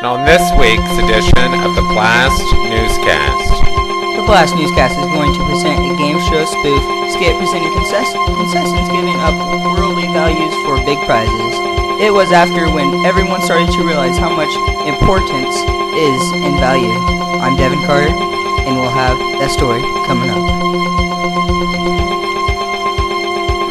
And on this week's edition of the BLAST Newscast. The BLAST Newscast is going to present a game show spoof skit presenting contestants giving up worldly values for big prizes. It was after when everyone started to realize how much importance is in value. I'm Devin Carter, and we'll have that story coming up.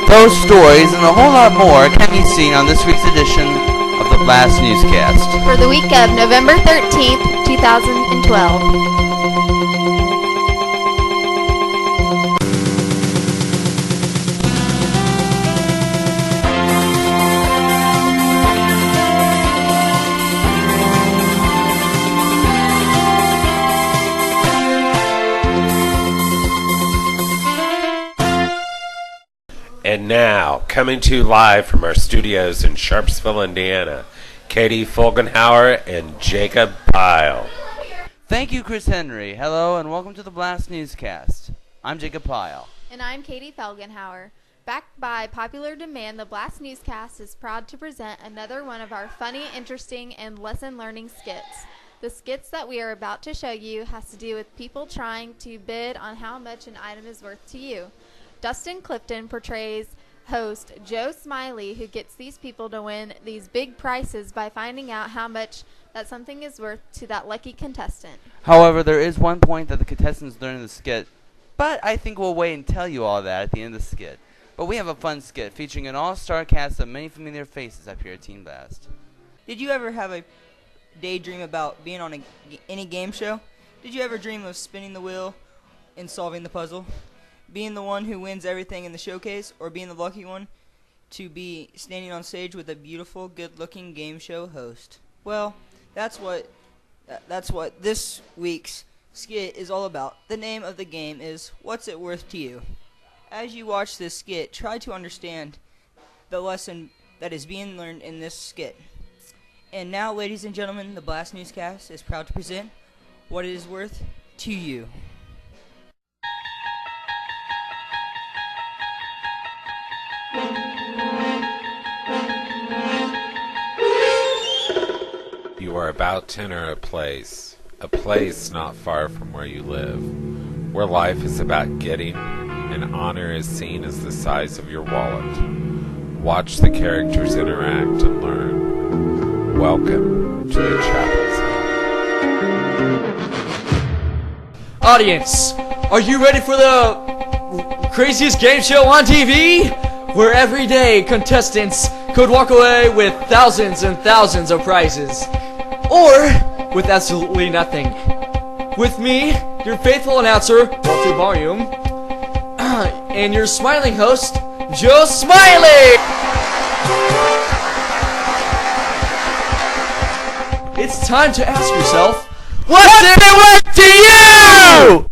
Those stories and a whole lot more can be seen on this week's edition of the BLAST Newscast. For the week of November 13th, 2012. And now, coming to you live from our studios in Sharpsville, Indiana, Katie Folgenhauer and Jacob Pyle. Thank you, Chris Henry. Hello, and welcome to the BLAST Newscast. I'm Jacob Pyle. And I'm Katie Felgenhauer. Backed by popular demand, the BLAST Newscast is proud to present another one of our funny, interesting, and lesson-learning skits. The skits that we are about to show you has to do with people trying to bid on how much an item is worth to you. Dustin Clifton portrays host Joe Smiley, who gets these people to win these big prizes by finding out how much that something is worth to that lucky contestant. However, there is one point that the contestants learn in the skit, but I think we'll wait and tell you all that at the end of the skit. But we have a fun skit featuring an all-star cast of many familiar faces up here at Teen Blast. Did you ever have a daydream about being on any game show? Did you ever dream of spinning the wheel and solving the puzzle? Being the one who wins everything in the showcase, or being the lucky one to be standing on stage with a beautiful, good-looking game show host? Well, that's what this week's skit is all about. The name of the game is What's It Worth to You? As you watch this skit, try to understand the lesson that is being learned in this skit. And now, ladies and gentlemen, the BLAST Newscast is proud to present What It Is Worth to You. You are about to enter a place not far from where you live, where life is about getting, and honor is seen as the size of your wallet. Watch the characters interact and learn. Welcome to the Chapel Zone. Audience, are you ready for the craziest game show on TV? Where every day contestants could walk away with thousands and thousands of prizes. Or with absolutely nothing. With me, your faithful announcer, Walter Volume, and your smiling host, Joe Smiley! It's time to ask yourself, what's it worth to you?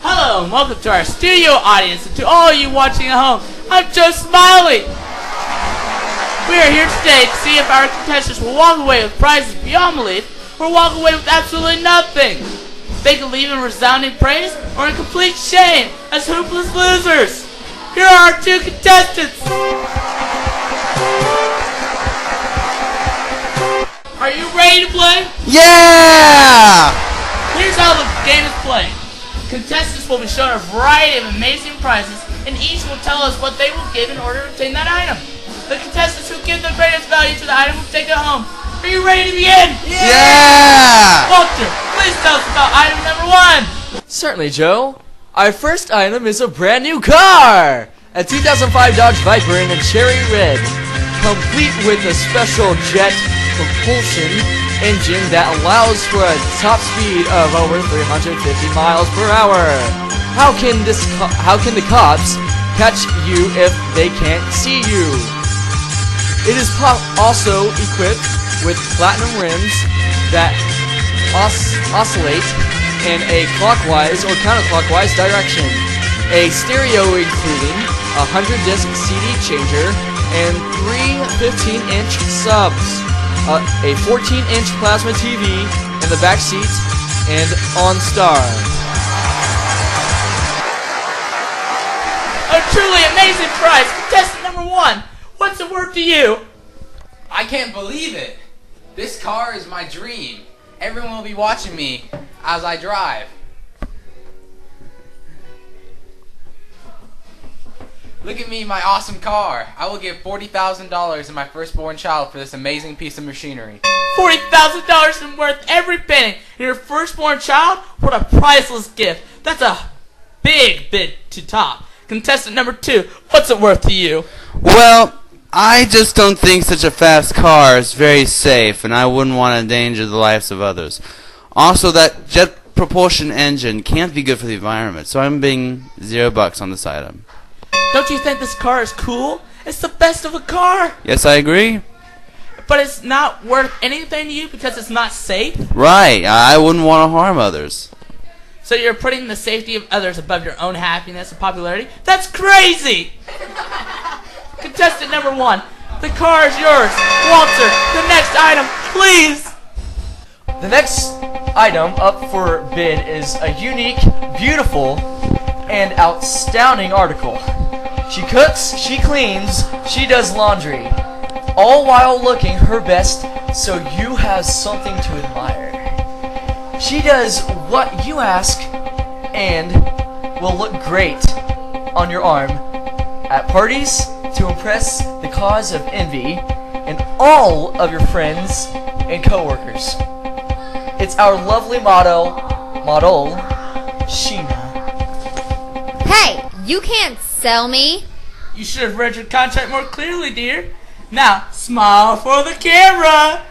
Hello and welcome to our studio audience and to all you watching at home. I'm Joe Smiley. We are here today to see if our contestants will walk away with prizes beyond belief or walk away with absolutely nothing. They can leave in resounding praise or in complete shame as hopeless losers. Here are our two contestants. Are you ready to play? Yeah! Here's how the game is played. Contestants will be shown a variety of amazing prizes, and each will tell us what they will give in order to obtain that item. The contestants who give the greatest value to the item will take it home. Are you ready to begin? Yeah! Walter, please tell us about item number one. Certainly, Joe. Our first item is a brand new car! A 2005 Dodge Viper in a cherry red, complete with a special jet propulsion engine that allows for a top speed of over 350 miles per hour. How can the cops catch you if they can't see you? It is also equipped with platinum rims that oscillate in a clockwise or counterclockwise direction, a stereo including a 100-disc CD changer and 3 15-inch subs, a 14-inch plasma TV in the back seats, and OnStar. A truly amazing prize. Contestant number 1, what's it worth to you? I can't believe it. This car is my dream. Everyone will be watching me as I drive. Look at me, my awesome car. I will give $40,000 to my firstborn child for this amazing piece of machinery. $40,000 and worth every penny. And your firstborn child? What a priceless gift. That's a big bid to top. Contestant number 2, what's it worth to you? Well, I just don't think such a fast car is very safe, and I wouldn't want to endanger the lives of others. Also, that jet propulsion engine can't be good for the environment, so I'm bidding $0 on this item. Don't you think this car is cool? It's the best of a car. Yes, I agree. But it's not worth anything to you because it's not safe? Right, I wouldn't want to harm others. So you're putting the safety of others above your own happiness and popularity? That's crazy! Contestant number 1, the car is yours. Walter, the next item, please! The next item up for bid is a unique, beautiful, and outstanding article. She cooks, she cleans, she does laundry, all while looking her best so you have something to admire. She does what you ask and will look great on your arm at parties to impress the cause of envy and all of your friends and coworkers. It's our lovely model, Sheena. Hey, you can't sell me. You should have read your contract more clearly, dear. Now, smile for the camera!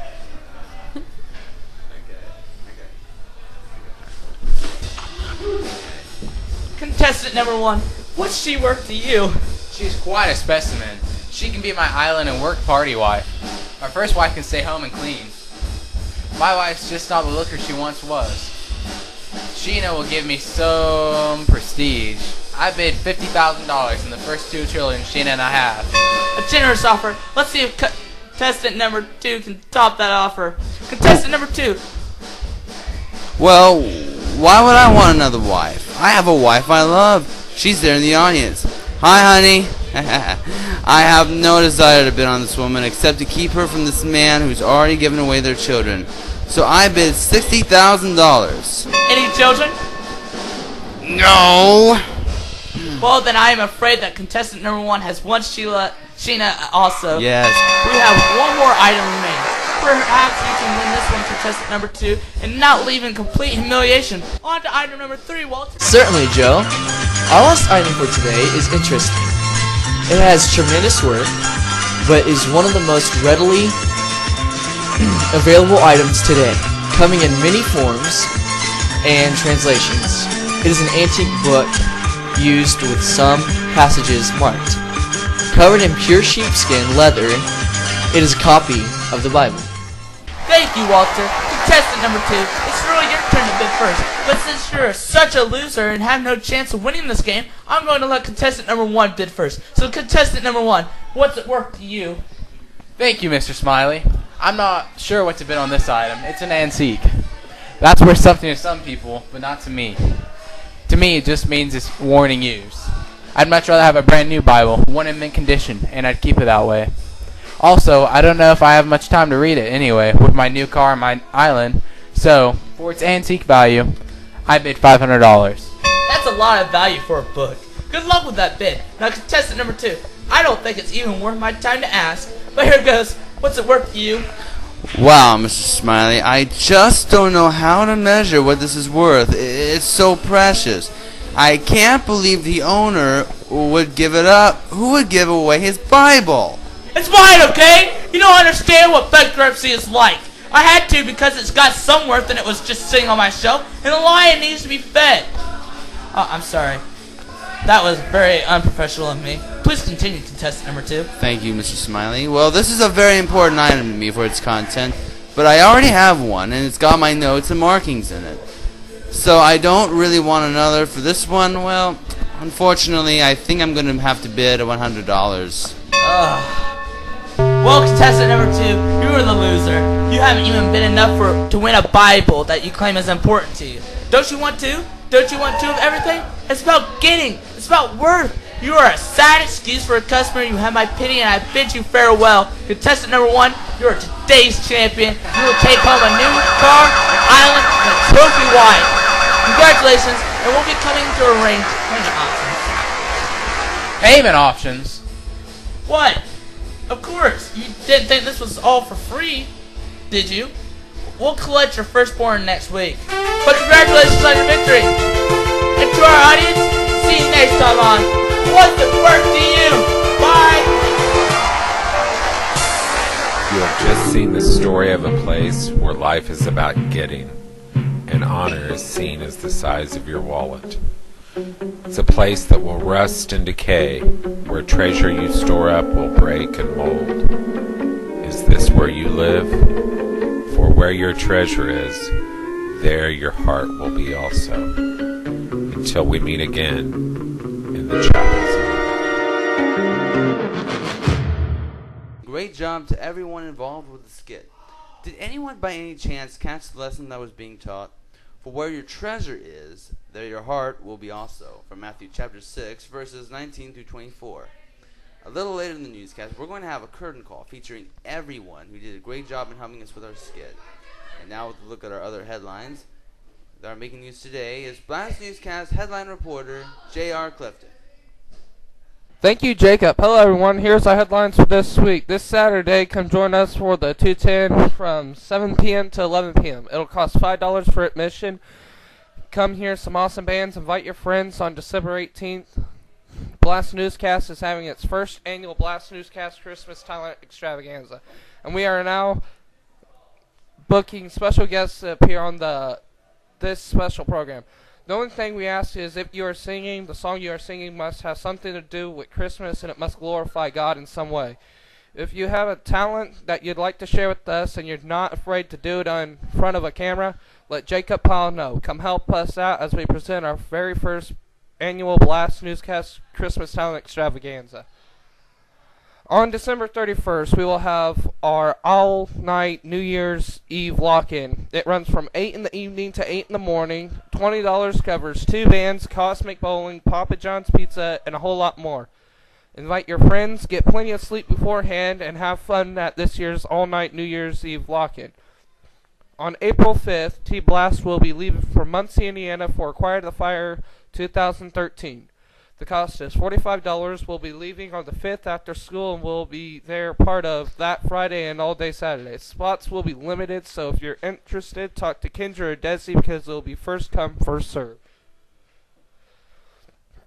Contestant number 1, what's she worth to you? She's quite a specimen. She can be my island and work party wife. My first wife can stay home and clean. My wife's just not the looker she once was. Sheena will give me some prestige. I bid $50,000 in the first 2 children Sheena and I have. A generous offer. Let's see if contestant number 2 can top that offer. Contestant number 2. Well, why would I want another wife? I have a wife I love. She's there in the audience. Hi, honey. I have no desire to bid on this woman except to keep her from this man who's already given away their children. So I bid $60,000. Any children? No. Well, then I am afraid that contestant number 1 has one Sheena also. Yes. We have one more item remaining. Perhaps you can win this one, contestant number 2, and not leave in complete humiliation. On to item number 3, Walter. Certainly, Joe. Our last item for today is interesting. It has tremendous worth, but is one of the most readily available items today, coming in many forms and translations. It is an antique book used with some passages marked. Covered in pure sheepskin leather, it is a copy of the Bible. Thank you, Walter. Contestant number 2, it's really your turn to bid first. But since you're such a loser and have no chance of winning this game, I'm going to let contestant number 1 bid first. So contestant number 1, what's it worth to you? Thank you, Mr. Smiley. I'm not sure what to bid on this item. It's an antique. That's worth something to some people, but not to me. To me, it just means it's worn and used. I'd much rather have a brand new Bible, one in mint condition, and I'd keep it that way. Also, I don't know if I have much time to read it anyway, with my new car and my island, so, for its antique value, I bid $500. That's a lot of value for a book. Good luck with that bid. Now, contestant number 2, I don't think it's even worth my time to ask, but here goes. What's it worth to you? Wow, Mr. Smiley, I just don't know how to measure what this is worth. It's so precious. I can't believe the owner would give it up. Who would give away his Bible? It's mine, okay? You don't understand what bankruptcy is like. I had to because it's got some worth and it was just sitting on my shelf, and the lion needs to be fed. Oh, I'm sorry. That was very unprofessional of me. Please continue, contestant number 2. Thank you, Mr. Smiley. Well, this is a very important item to me for its content, but I already have one, and it's got my notes and markings in it. So I don't really want another. For this one, well, unfortunately, I think I'm going to have to bid $100. Well, contestant number 2, you are the loser. You haven't even been enough to win a Bible that you claim is important to you. Don't you want two? Don't you want two of everything? It's about getting. It's about worth. You are a sad excuse for a customer. You have my pity, and I bid you farewell. Contestant number 1, you are today's champion. You will take home a new car, an island, and a trophy wife. Congratulations, and we'll be coming to arrange payment options. Payment options? What? Of course. You didn't think this was all for free, did you? We'll collect your firstborn next week. But congratulations on your victory. And to our audience, see you next time on What's It Worth to You? Bye. You have just seen the story of a place where life is about getting, and honor is seen as the size of your wallet. It's a place that will rust and decay, where treasure you store up will break and mold. Is this where you live? For where your treasure is, there your heart will be also. Until we meet again in the chapel zone. Great job to everyone involved with the skit. Did anyone by any chance catch the lesson that was being taught? For where your treasure is, there your heart will be also. From Matthew chapter 6, verses 19 through 24. A little later in the newscast, we're going to have a curtain call featuring everyone who did a great job in helping us with our skit. And now with a look at our other headlines that are making news today is BLAST Newscast headline reporter J.R. Clifton. Thank you, Jacob. Hello, everyone. Here's our headlines for this week. This Saturday, come join us for the 210 from 7 p.m. to 11 p.m. It'll cost $5 for admission. Come hear some awesome bands. Invite your friends on December 18th. BLAST Newscast is having its first annual BLAST Newscast Christmas Talent Extravaganza. And we are now booking special guests to appear on this special program. The only thing we ask is if you are singing, the song you are singing must have something to do with Christmas, and it must glorify God in some way. If you have a talent that you'd like to share with us and you're not afraid to do it in front of a camera, let Jacob Powell know. Come help us out as we present our very first annual BLAST Newscast Christmas Talent Extravaganza. On December 31st, we will have our all-night New Year's Eve lock-in. It runs from 8 in the evening to 8 in the morning. $20 covers 2 bands, Cosmic Bowling, Papa John's Pizza, and a whole lot more. Invite your friends, get plenty of sleep beforehand, and have fun at this year's all-night New Year's Eve lock-in. On April 5th, T-Blast will be leaving for Muncie, Indiana for Acquire the Fire 2013. The cost is $45. We'll be leaving on the 5th after school, and we'll be there part of that Friday and all day Saturday. Spots will be limited, so if you're interested, talk to Kendra or Desi because it'll be first come, first serve.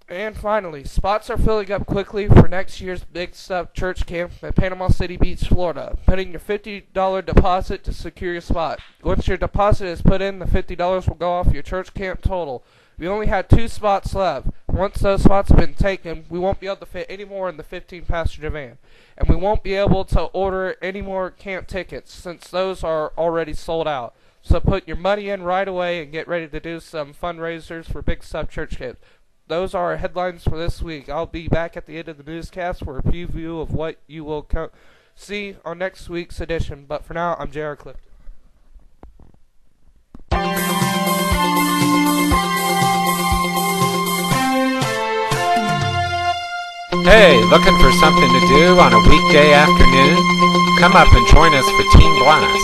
And finally, spots are filling up quickly for next year's Big Stuff Church Camp at Panama City Beach, Florida. Put in your $50 deposit to secure your spot. Once your deposit is put in, the $50 will go off your church camp total. We only had 2 spots left. Once those spots have been taken, we won't be able to fit any more in the 15-passenger van. And we won't be able to order any more camp tickets since those are already sold out. So put your money in right away and get ready to do some fundraisers for Big Stuff Church Camp. Those are our headlines for this week. I'll be back at the end of the newscast for a preview of what you will see on next week's edition. But for now, I'm J.R. Clifton. Hey, looking for something to do on a weekday afternoon? Come up and join us for Teen Blast.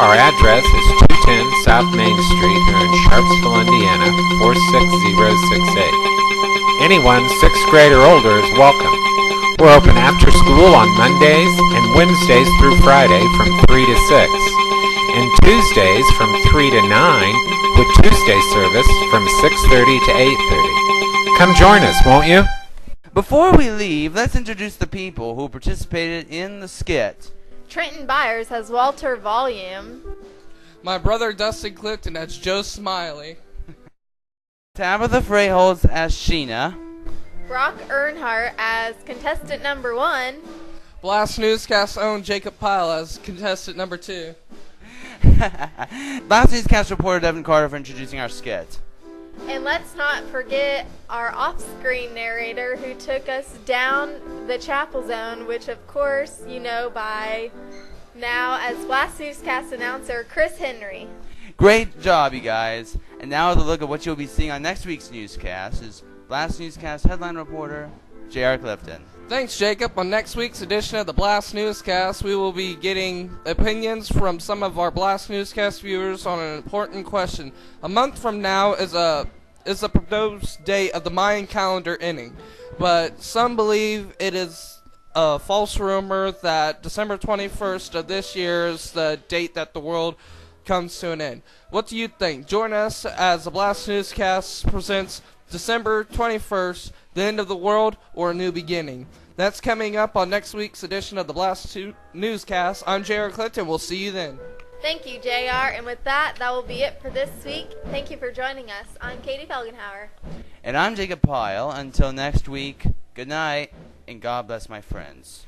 Our address is 210 South Main Street here in Sharpsville, Indiana, 46068. Anyone 6th grade or older is welcome. We're open after school on Mondays and Wednesdays through Friday from 3 to 6, and Tuesdays from 3 to 9 with Tuesday service from 6:30 to 8:30. Come join us, won't you? Before we leave, let's introduce the people who participated in the skit. Trenton Byers has Walter Volume. My brother Dustin Clifton as Joe Smiley. Tabitha Freyholz as Sheena. Brock Earnhardt as contestant number 1. BLAST Newscast own Jacob Pyle as contestant number 2. BLAST Newscast reporter Devin Carter for introducing our skit. And let's not forget our off-screen narrator who took us down the chapel zone, which of course you know by Now, as BLAST Newscast announcer Chris Henry. Great job, you guys. And now with a look at what you'll be seeing on next week's newscast is BLAST Newscast headline reporter J.R. Clifton. Thanks, Jacob. On next week's edition of the BLAST Newscast, we will be getting opinions from some of our BLAST Newscast viewers on an important question. A month from now is a proposed date of the Mayan calendar ending, but some believe it is a false rumor that December 21st of this year is the date that the world comes to an end. What do you think? Join us as the BLAST Newscast presents December 21st, the end of the world or a new beginning. That's coming up on next week's edition of the BLAST Newscast. I'm J.R. Clinton. We'll see you then. Thank you, JR. And with that will be it for this week. Thank you for joining us. I'm Katie Felgenhauer. And I'm Jacob Pyle. Until next week, good night, and God bless my friends.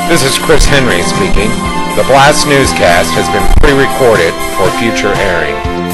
This is Chris Henry speaking. The BLAST Newscast has been pre-recorded for future airing.